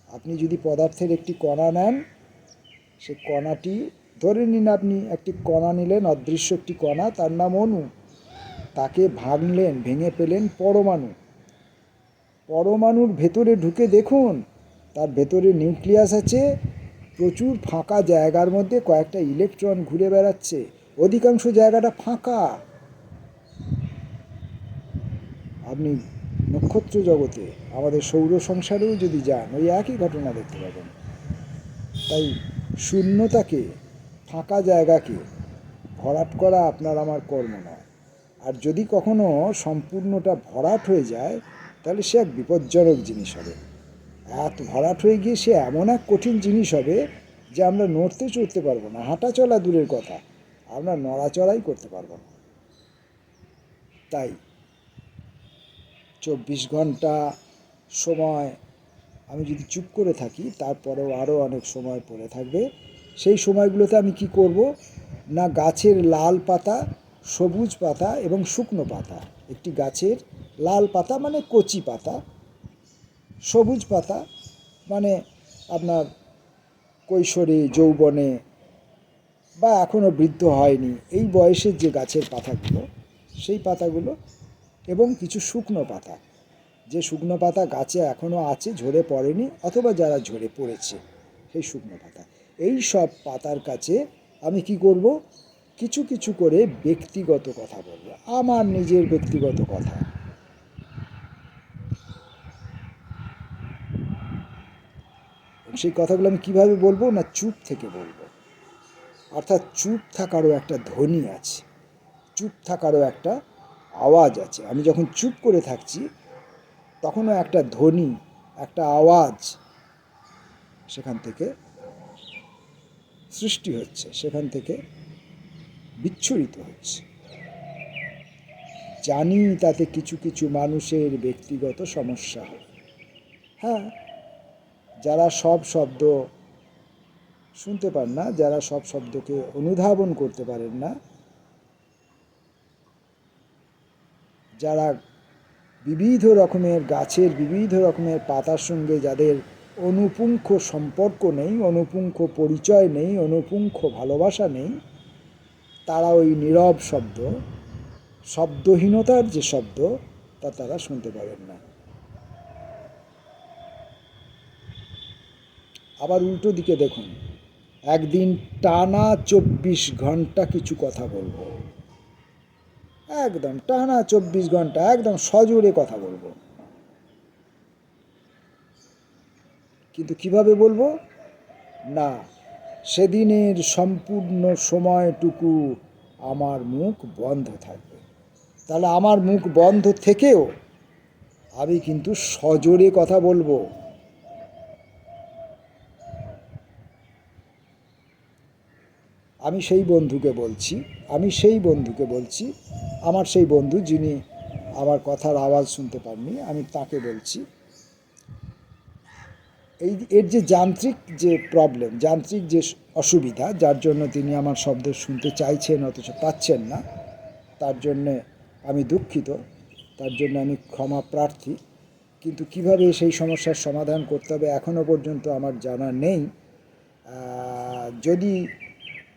আপনি যদি পদার্থের একটি কণা নেন, সে কণাটি, ধরে নিন আপনি একটি কণা নিলেন, অদৃশ্য একটি কণা, তার নাম অণু। তাকে ভাঙলেন, ভেঙে পেলেন পরমাণু। পরমাণুর ভেতরে ঢুকে দেখুন, তার ভেতরে নিউক্লিয়াস আছে, প্রচুর ফাঁকা জায়গার মধ্যে কয়েকটা ইলেকট্রন ঘুরে বেড়াচ্ছে, অধিকাংশ জায়গাটা ফাঁকা। আপনি নক্ষত্র জগতে, আমাদের সৌর সংসারেও যদি যান, ওই একই ঘটনা দেখতে পাবেন। তাই শূন্যতাকে, ফাঁকা জায়গাকে ভরাট করা আপনার আমার কর্ম নয়। আর যদি কখনো সম্পূর্ণটা ভরাট হয়ে যায়, তাহলে সে এক বিপজ্জনক জিনিস হবে। এত ভরাট হয়ে গিয়ে সে এমন এক কঠিন জিনিস হবে যে আমরা নড়তে চড়তে পারবো না, হাঁটা চলা দূরের কথা, আমরা নড়াচড়াই করতে পারবো না। তাই 24 ঘন্টা সময় আমি যদি চুপ করে থাকি, তারপরেও আরও অনেক সময় পড়ে থাকবে। সেই সময়গুলোতে আমি কি করব না, গাছের লাল পাতা, সবুজ পাতা এবং শুকনো পাতা, একটি গাছের লাল পাতা মানে কচি পাতা, সবুজ পাতা মানে আপনার কৈশোরে, যৌবনে বা এখনও বৃদ্ধ হয়নি এই বয়সের যে গাছের পাতাগুলো, সেই পাতাগুলো, এবং কিছু শুকনো পাতা, যে শুকনো পাতা গাছে এখনও আছে, ঝরে পড়েনি, অথবা যারা ঝরে পড়েছে, সেই শুকনো পাতা। এই সব পাতার কাছে আমি কি করব, কিছু কিছু করে ব্যক্তিগত কথা বলবো, আমার নিজের ব্যক্তিগত কথা। সেই কথাগুলো আমি কিভাবে বলবো না, চুপ থেকে বলবো। অর্থাৎ চুপ থাকারও একটা ধ্বনি আছে, চুপ থাকারও একটা আওয়াজ আছে। আমি যখন চুপ করে থাকছি, তখনও একটা ধ্বনি, একটা আওয়াজ সেখান থেকে সৃষ্টি হচ্ছে, সেখান থেকে বিচ্ছুরিত হচ্ছে। জানি তাতে কিছু কিছু মানুষের ব্যক্তিগত সমস্যা হয়। হ্যাঁ, যারা সব শব্দ শুনতে পান না, যারা সব শব্দকে অনুধাবন করতে পারেন না, যারা বিবিধ রকমের গাছের বিবিধ রকমের পাতার সঙ্গে যাদের অনুপুঙ্খ সম্পর্ক নেই, অনুপুঙ্খ পরিচয় নেই, অনুপুঙ্খ ভালোবাসা নেই, তারা ওই নীরব শব্দ, শব্দহীনতার যে শব্দ, তা তারা শুনতে পাবেন না। আবার উল্টো দিকে দেখুন, একদিন টানা 24 ঘন্টা কিছু কথা বলবো, একদম টানা 24 ঘন্টা একদম সজোরে কথা বলবো। কিন্তু কিভাবে বলবো না, সেদিনের সম্পূর্ণ সময়টুকু আমার মুখ বন্ধ থাকবে। তাহলে আমার মুখ বন্ধ থেকেও আমি কিন্তু সজোরে কথা বলবো। আমি সেই বন্ধুকে বলছি, আমার সেই বন্ধু যিনি আমার কথার আওয়াজ শুনতে পাননি, আমি তাকে বলছি, এর যে যান্ত্রিক যে প্রবলেম, যান্ত্রিক যে অসুবিধা, যার জন্য তিনি আমার শব্দ শুনতে চাইছেন অথচ পাচ্ছেন না, তার জন্যে আমি দুঃখিত, তার জন্য আমি ক্ষমা প্রার্থী। কিন্তু কিভাবে সেই সমস্যার সমাধান করতে হবে এখনও পর্যন্ত আমার জানা নেই। যদি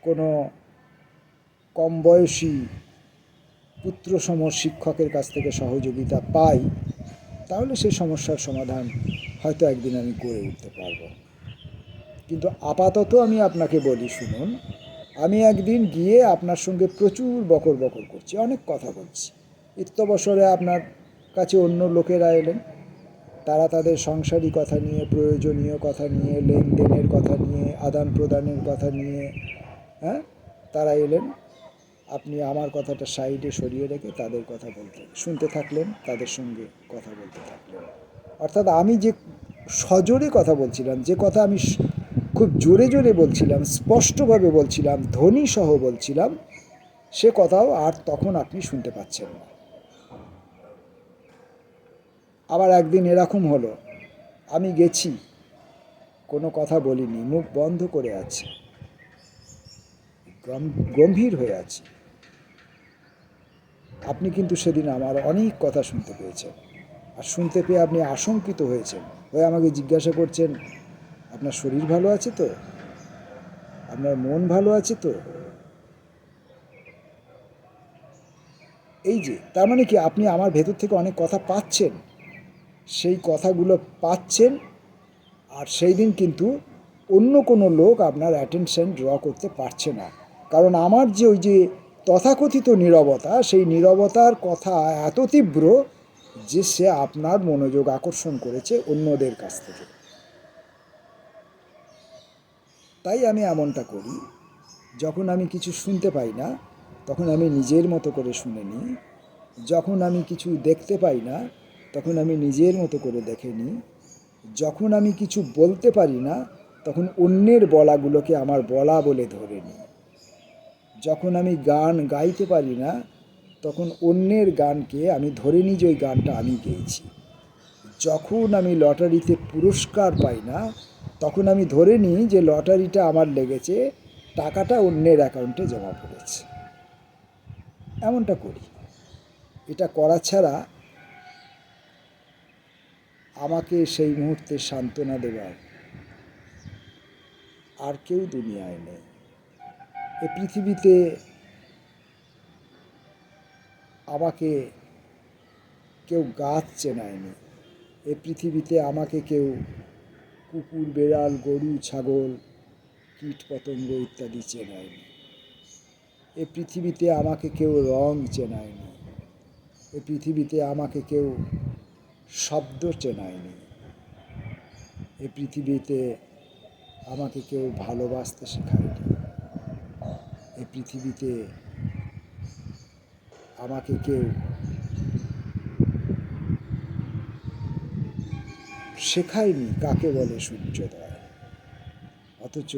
কোনো কম বয়সী পুত্রসম শিক্ষকের কাছ থেকে সহযোগিতা পাই, তাহলে সেই সমস্যার সমাধান হয়তো একদিন আমি করে উঠতে পারবো। কিন্তু আপাতত আমি আপনাকে বলি, শুনুন, আমি একদিন গিয়ে আপনার সঙ্গে প্রচুর বকর বকর করছি, অনেক কথা বলছি। ইত্যবসরে আপনার কাছে অন্য লোকেরা এলেন, তারা তাদের সংসারী কথা নিয়ে, প্রয়োজনীয় কথা নিয়ে, লেনদেনের কথা নিয়ে, আদান প্রদানের কথা নিয়ে, হ্যাঁ, তারা এলেন। আপনি আমার কথাটা সাইডে সরিয়ে রেখে তাদের কথা বলতে শুনতে থাকলেন, তাদের সঙ্গে কথা বলতে থাকলেন। অর্থাৎ আমি যে সজোরে কথা বলছিলাম, যে কথা আমি খুব জোরে জোরে বলছিলাম, স্পষ্টভাবে বলছিলাম, ধ্বনি সহ বলছিলাম, সে কথাও আর তখন আপনি শুনতে পাচ্ছেন না। আবার একদিন এরকম হলো, আমি গেছি, কোনো কথা বলিনি, মুখ বন্ধ করে আছি, গম্ভীর হয়ে আছি। আপনি কিন্তু সেদিন আমার অনেক কথা শুনতে পেয়েছেন, আর শুনতে পেয়ে আপনি আশঙ্কিত হয়েছেন, হয়ে আমাকে জিজ্ঞাসা করছেন, আপনার শরীর ভালো আছে তো, আপনার মন ভালো আছে তো। এই যে, তার মানে কি, আপনি আমার ভেতর থেকে অনেক কথা পাচ্ছেন, সেই কথাগুলো পাচ্ছেন। আর সেই দিন কিন্তু অন্য কোনো লোক আপনার অ্যাটেনশন ড্র করতে পারছে না, কারণ আমার যে ওই যে তথাকথিত নীরবতা, সেই নীরবতার কথা এত তীব্র যে সে আপনার মনোযোগ আকর্ষণ করেছে অন্যদের কাছ থেকে। তাই আমি এমনটা করি, যখন আমি কিছু শুনতে পাই না তখন আমি নিজের মতো করে শুনে নিই, যখন আমি কিছু দেখতে পাই না তখন আমি নিজের মতো করে দেখে নিই, যখন আমি কিছু বলতে পারি না তখন অন্যের বলাগুলোকে আমার বলা বলে ধরে নিই, যখন আমি গান গাইতে পারি না তখন অন্যের গানকে আমি ধরে নিই যে ওই গানটা আমি গেয়েছি, যখন আমি লটারিতে পুরস্কার পাই না তখন আমি ধরে নিই যে লটারিটা আমার লেগেছে, টাকাটা অন্যের অ্যাকাউন্টে জমা পড়েছে। এমনটা করি। এটা করা ছাড়া আমাকে সেই মুহূর্তে সান্ত্বনা দেবার আর কেউ দুনিয়ায় নেই। এ পৃথিবীতে আমাকে কেউ গাছ চেনায়নি, এ পৃথিবীতে আমাকে কেউ কুকুর, বেড়াল, গরু, ছাগল, কীট পতঙ্গ ইত্যাদি চেনায়নি, এ পৃথিবীতে আমাকে কেউ রং চেনায়নি, এ পৃথিবীতে আমাকে কেউ শব্দ চেনায়নি, এ পৃথিবীতে আমাকে কেউ ভালোবাসতে শেখায়নি, এ পৃথিবীতে আমাকে কেউ শেখায়নি কাকে বলে সূর্যোদয়, অথচ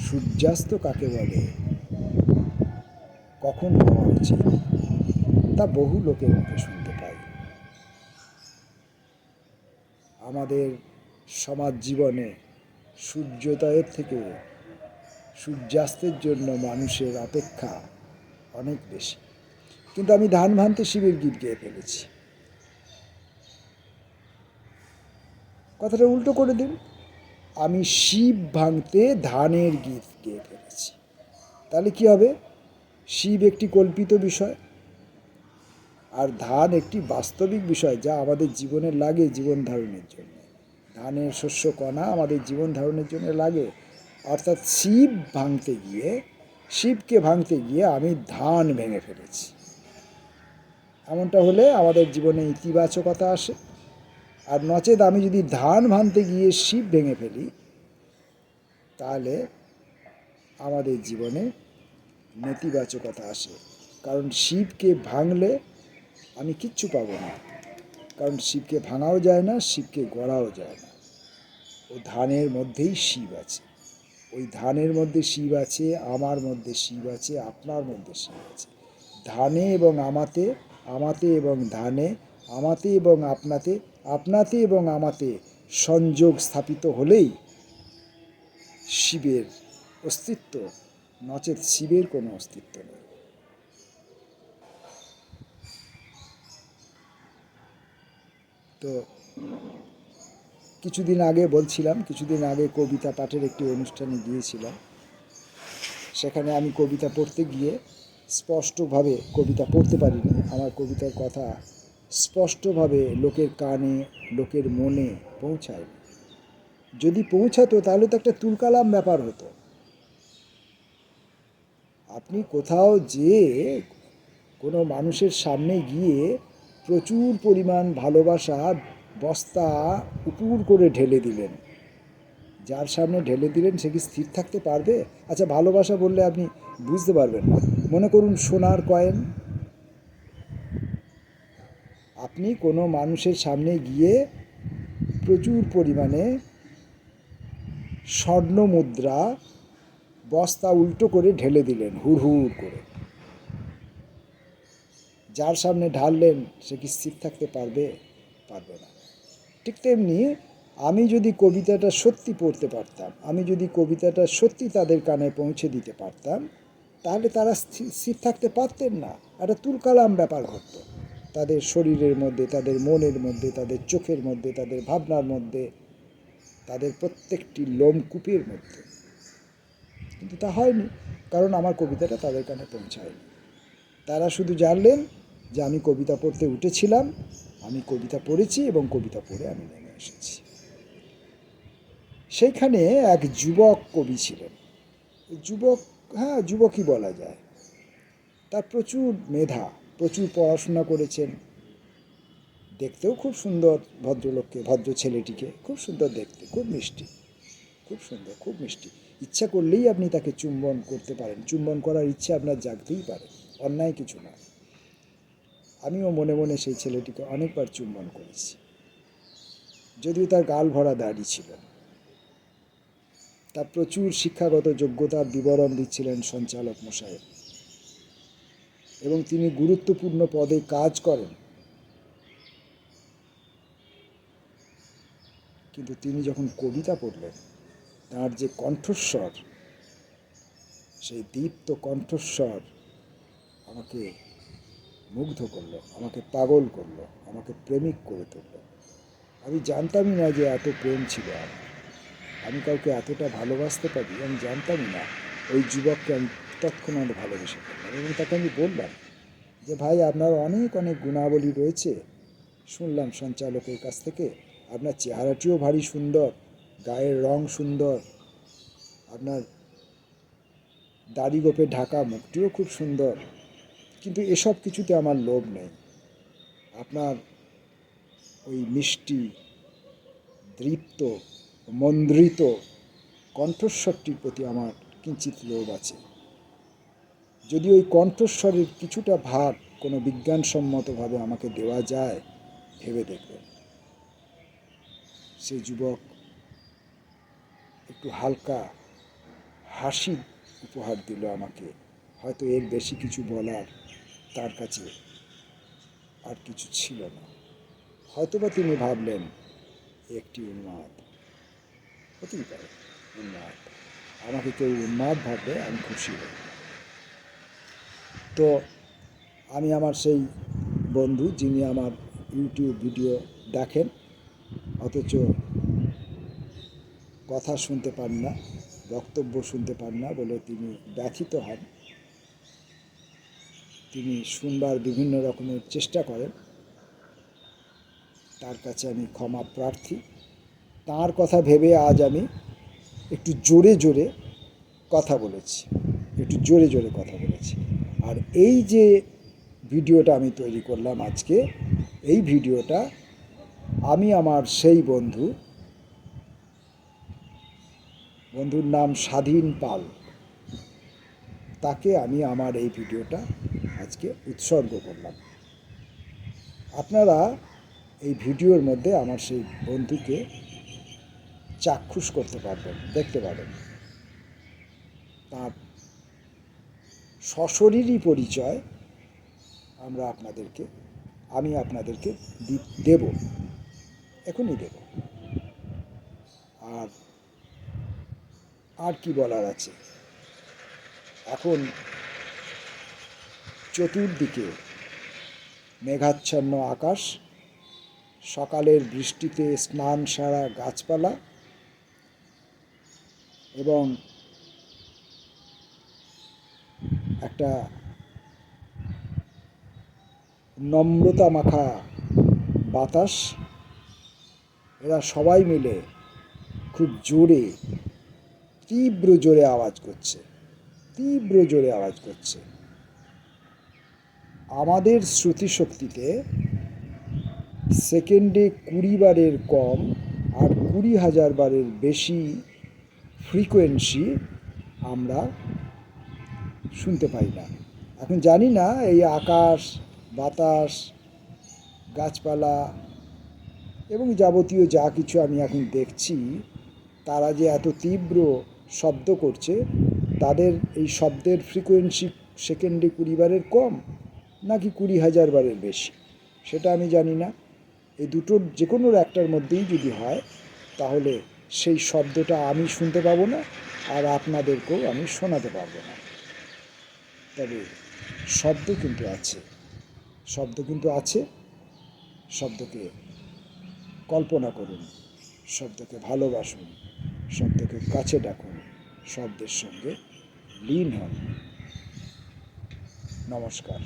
সূর্যাস্ত কাকে বলে, কখন হওয়া উচিত, তা বহু লোকের মুখে শুনতে পাই। আমাদের সমাজ জীবনে সূর্যোদয়ের থেকে সূর্যাস্তের জন্য মানুষের অপেক্ষা অনেক বেশি। কিন্তু আমি ধান ভাঙতে শিবের গীত গেয়ে ফেলেছি। কথাটা উল্টো করে দিন, আমি শিব ভাঙতে ধানের গীত গেয়ে ফেলেছি। তাহলে কি হবে? শিব একটি কল্পিত বিষয়, আর ধান একটি বাস্তবিক বিষয়, যা আমাদের জীবনে লাগে জীবন ধারণের জন্য। ধানের শস্য কণা আমাদের জীবন ধারণের জন্য লাগে। অর্থাৎ শিবকে ভাঙতে গিয়ে আমি ধান ভেঙে ফেলেছি। এমনটা হলে আমাদের জীবনে ইতিবাচকতা আসে, আর নচেত আমি যদি ধান ভাঙতে গিয়ে শিব ভেঙে ফেলি তাহলে আমাদের জীবনে নেতিবাচকতা আসে। কারণ শিবকে ভাঙলে আমি কিচ্ছু পাবো না, কারণ শিবকে ভাঙাও যায় না, শিবকে গড়াও যায় না। ও ধানের মধ্যেই শিব আছে, ওই ধানের মধ্যে শিব আছে, আমার মধ্যে শিব আছে, আপনার মধ্যে শিব আছে। ধানে এবং আমাতে, আমাতে এবং ধানে, আমাতে এবং আপনাতে, আপনাতে এবং আমাতে সংযোগ স্থাপিত হলেই শিবের অস্তিত্ব, নচেত শিবের কোনো অস্তিত্ব নেই। তো কিছুদিন আগে কবিতা পাঠের একটি অনুষ্ঠানে গিয়েছিলাম। সেখানে আমি কবিতা পড়তে গিয়ে স্পষ্টভাবে কবিতা পড়তে পারিনি, আমার কবিতার কথা স্পষ্টভাবে লোকের কানে, লোকের মনে পৌঁছায়নি। যদি পৌঁছাতো তাহলে তো একটা তুলকালাম ব্যাপার হতো। আপনি কোথাও যেয়ে কোনো মানুষের সামনে গিয়ে প্রচুর পরিমাণ ভালোবাসা বস্তা উপুর করে ঢেলে দিলেন, যার সামনে ঢেলে দিলেন সে কি স্থির থাকতে পারবে? আচ্ছা, ভালোবাসা বললে আপনি বুঝতে পারবেন না। মনে করুন সোনার কয়েন, আপনি কোনো মানুষের সামনে গিয়ে প্রচুর পরিমাণে স্বর্ণ মুদ্রা বস্তা উল্টো করে ঢেলে দিলেন হুড় হুড় করে, যার সামনে ঢাললেন সে কি স্থির থাকতে পারবে? পারবে না। ঠিক তেমনি আমি যদি কবিতাটা সত্যি পড়তে পারতাম, আমি যদি কবিতাটা সত্যি তাদের কানে পৌঁছে দিতে পারতাম, তাহলে তারা স্থির থাকতে পারতেন না। একটা তুলকালাম ব্যাপার ঘটত তাদের শরীরের মধ্যে, তাদের মনের মধ্যে, তাদের চোখের মধ্যে, তাদের ভাবনার মধ্যে, তাদের প্রত্যেকটি লোমকূপের মধ্যে। কিন্তু তা হয়নি, কারণ আমার কবিতাটা তাদের কানে পৌঁছায়নি। তারা শুধু জানলেন যে আমি কবিতা পড়তে উঠেছিলাম, আমি কবিতা পড়েছি এবং কবিতা পড়ে আমি নেমে এসেছি। সেইখানে এক যুবক কবি ছিলেন। যুবক, হ্যাঁ যুবকই বলা যায়। তার প্রচুর মেধা, প্রচুর পড়াশোনা করেছেন, দেখতেও খুব সুন্দর, ভদ্রলোককে, ভদ্র ছেলেটিকে খুব সুন্দর দেখতে, খুব মিষ্টি, খুব সুন্দর, খুব মিষ্টি। ইচ্ছা করলেই আপনি তাকে চুম্বন করতে পারেন, চুম্বন করার ইচ্ছা আপনার জাগতেই পারে, অন্যায় কিছু না। আমিও মনে মনে সেই ছেলেটিকে অনেকবার চুম্বন করেছি, যদিও তার গাল ভরা দাড়ি ছিল। তার প্রচুর শিক্ষাগত যোগ্যতার বিবরণ দিচ্ছিলেন সঞ্চালক মশাই, এবং তিনি গুরুত্বপূর্ণ পদে কাজ করেন। কিন্তু তিনি যখন কবিতা পড়লেন, তার যে কণ্ঠস্বর, সেই দীপ্ত কণ্ঠস্বর আমাকে মুগ্ধ করলো, আমাকে পাগল করলো, আমাকে প্রেমিক করে তুললো। আমি জানতামই না যে এত প্রেম ছিল আমার, আমি কাউকে এতটা ভালোবাসতে পারি আমি জানতামই না। ওই যুবককে আমি তৎক্ষণাৎ ভালোবেসে ফেললাম এবং তাকে আমি বললাম যে ভাই, আপনার অনেক অনেক গুণাবলী রয়েছে, শুনলাম সঞ্চালকের কাছ থেকে, আপনার চেহারাটিও ভারী সুন্দর, গায়ের রং সুন্দর, আপনার দাড়ি গোপে ঢাকা মুখটিও খুব সুন্দর, কিন্তু এসব কিছুতে আমার লোভ নেই। আপনার ওই মিষ্টি, দৃপ্ত, মন্দ্রিত কণ্ঠস্বরটির প্রতি আমার কিঞ্চিৎ লোভ আছে। যদি ওই কণ্ঠস্বরের কিছুটা ভাগ কোনো বিজ্ঞানসম্মতভাবে আমাকে দেওয়া যায়, ভেবে দেখবেন। সে যুবক একটু হালকা হাসি উপহার দিল আমাকে। হয়তো এর বেশি কিছু বলার তার কাছে আর কিছু ছিল না। হয়তোবা তিনি ভাবলেন একটি উন্মাদ, হতেই পারে উন্মাদ, আমাকে কেউ উন্মাদ ভাববে আমি খুশি হই। তো আমি আমার সেই বন্ধু, যিনি আমার ইউটিউব ভিডিও দেখেন অথচ কথা শুনতে পান না, বক্তব্য শুনতে পান না বলে তিনি ব্যথিত হন, তিনি শুনবার বিভিন্ন রকমের চেষ্টা করেন, তার কাছে আমি ক্ষমা প্রার্থী। তার কথা ভেবে আজ আমি একটু জোরে জোরে কথা বলেছি, একটু জোরে জোরে কথা বলেছি। আর এই যে ভিডিওটা আমি তৈরি করলাম আজকে, এই ভিডিওটা আমি আমার সেই বন্ধুর নাম স্বাধীন পাল, তাকে আমি আমার এই ভিডিওটা আজকে উৎসর্গ করলাম। আপনারা এই ভিডিওর মধ্যে আমার সেই বন্ধুকে চাক্ষুষ করতে পারবেন, দেখতে পাবেন। তার সশরীরই পরিচয় আমি আপনাদেরকে দেব, এখনই দেব। আর কি বলার আছে? এখন চতুর্দিকে মেঘাচ্ছন্ন আকাশ, সকালের বৃষ্টিতে স্নান সারা গাছপালা এবং একটা নম্রতা মাখা বাতাস, এরা সবাই মিলে খুব জোরে, তীব্র জোরে আওয়াজ করছে, তীব্র জোরে আওয়াজ করছে। আমাদের শ্রুতিশক্তিতে সেকেন্ডে 20 বারের কম আর 20,000 বারের বেশি ফ্রিকোয়েন্সি আমরা শুনতে পাই না। এখন জানি না এই আকাশ, বাতাস, গাছপালা এবং যাবতীয় যা কিছু আমি এখন দেখছি, তারা যে এত তীব্র শব্দ করছে, তাদের এই শব্দের ফ্রিকোয়েন্সি সেকেন্ডে 20 বারের কম নাকি 20,000 বারের বেশি, সেটা আমি জানি না। এই দুটোর যে কোনো একটার মধ্যেই যদি হয়, তাহলে সেই শব্দটা আমি শুনতে পাবো না, আর আপনাদেরকেও আমি শোনাতে পারবো না। তবে শব্দ কিন্তু আছে, শব্দ কিন্তু আছে। শব্দকে কল্পনা করুন, শব্দকে ভালোবাসুন, শব্দকে কাছে ডাকুন, শব্দের সঙ্গে লীন হন। নমস্কার।